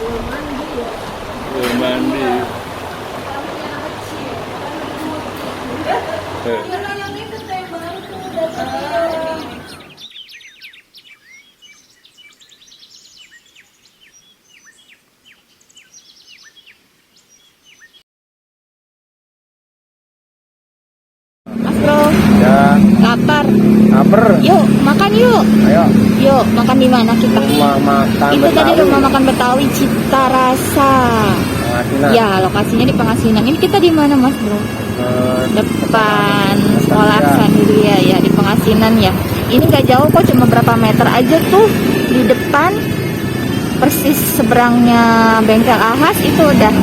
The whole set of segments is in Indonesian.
Belum mandi. Mas Bro, Ya, lapar. lapar. Yuk, makan yuk. Ayo, Yuk, makan di mana kita? rumah makan Itu tadi Betawi. rumah makan Betawi Cita Rasa. Pengasinan. Ya, lokasinya di Pengasinan. Ini kita di mana, Mas Bro? Depan sekolah Alexandria ya, di Pengasinan ya. Ini nggak jauh kok, cuma berapa meter aja tuh di depan. Persis seberangnya bengkel Ahas itu udah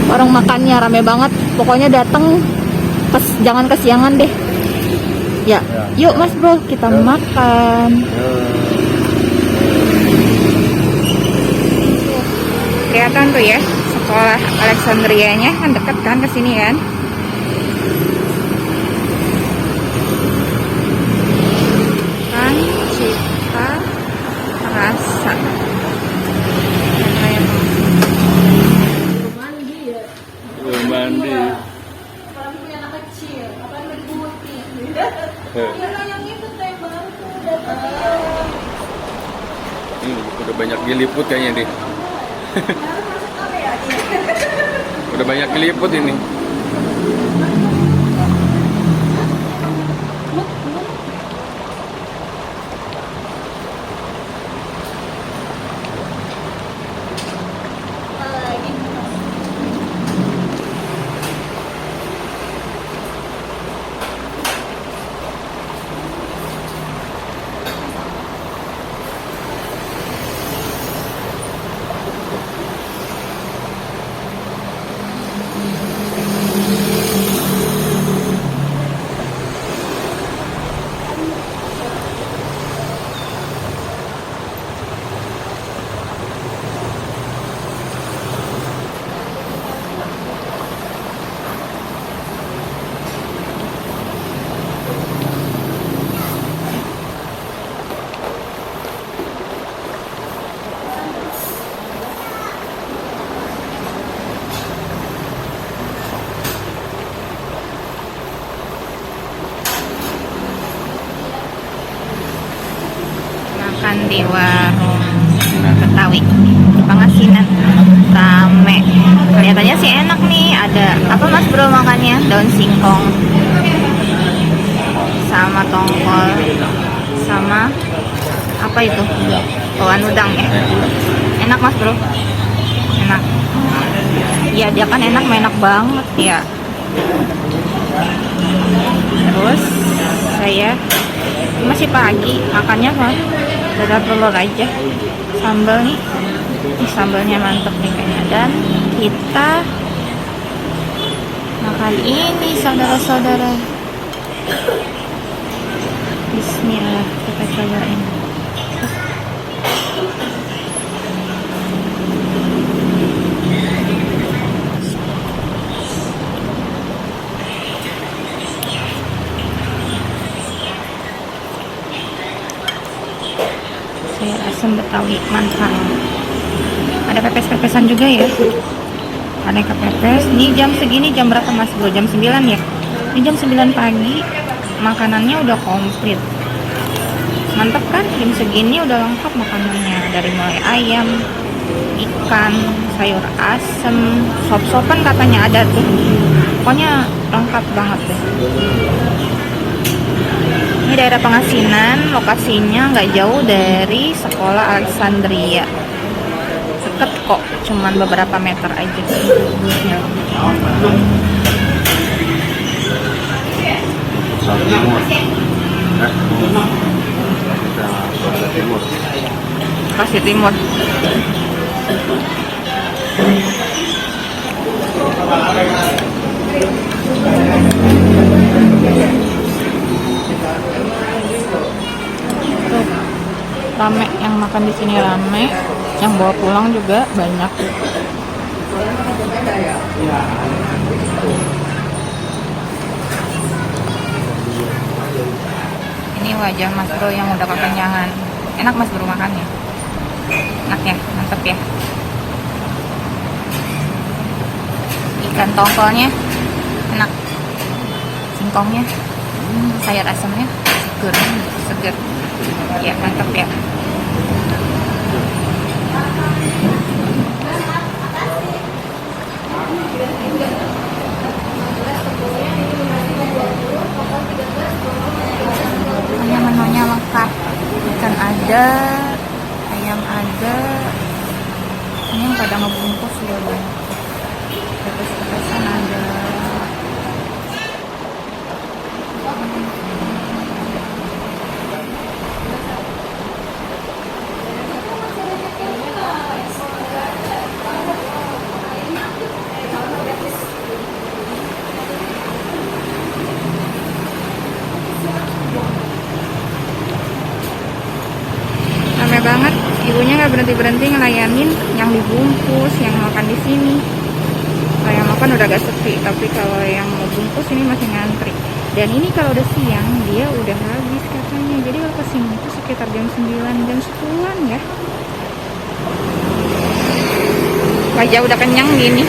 warung makannya rame banget. Pokoknya datang jangan kesiangan deh. Ya, yuk Mas Bro, kita makan. Kelihatan tuh ya, sekolah Alexandrianya kan deket kan ke sini kan. Kan Cita Rasa. Belum mandi. Ini udah banyak diliput kayaknya deh. Udah banyak diliput ini. Makan di warung Betawi di Pengasinan, rame. Kelihatannya sih enak nih. Ada apa Mas Bro makannya? Daun singkong sama tongkol sama apa itu? Bawang udang ya. Enak Mas Bro, enak. Iya dia kan enak banget ya. Terus saya masih pagi makannya kan dadar telur aja, sambal nih. Sambalnya mantep nih kayaknya. Dan kita makan ini saudara-saudara. Bismillah, kita cobain. Sayur asam Betawi mantap. Ada pepes-pepesan juga ya. Ada kepepes. Ini jam segini jam berapa Mas Bro? Jam 9 ya? Ini jam 9 pagi. Makanannya udah komplit. Mantap kan? Jam segini udah lengkap makanannya. Dari mulai ayam, ikan, sayur asem, sop-sopan katanya ada tuh. Pokoknya lengkap banget deh. Ini daerah Pengasinan, lokasinya nggak jauh dari sekolah Alexandria. Deket kok, cuman beberapa meter aja. Kasih Timur. Tuh, rame yang makan di sini, rame, yang bawa pulang juga banyak. Ini wajah Mas Bro yang udah kekenyangan. Enak Mas Bro makannya? Enak ya, mantep ya. Ikan tongkolnya enak, singkongnya, sayur asamnya seger, seger. Ya mantap ya. Hanya menunya lengkap, ikan ada, ayam ada, ini yang pada ngebungkus ya bang, pepes-pepesan ada. Rame banget, ibunya nggak berhenti ngelayanin yang dibungkus, yang makan di sini. Kalau yang makan udah agak sepi, tapi kalau yang mau bungkus ini masih ngantri. Dan ini kalau udah siang dia udah habis katanya. Jadi kalau kesini itu sekitar jam 9, jam 10-an ya. Wajah udah kenyang gini.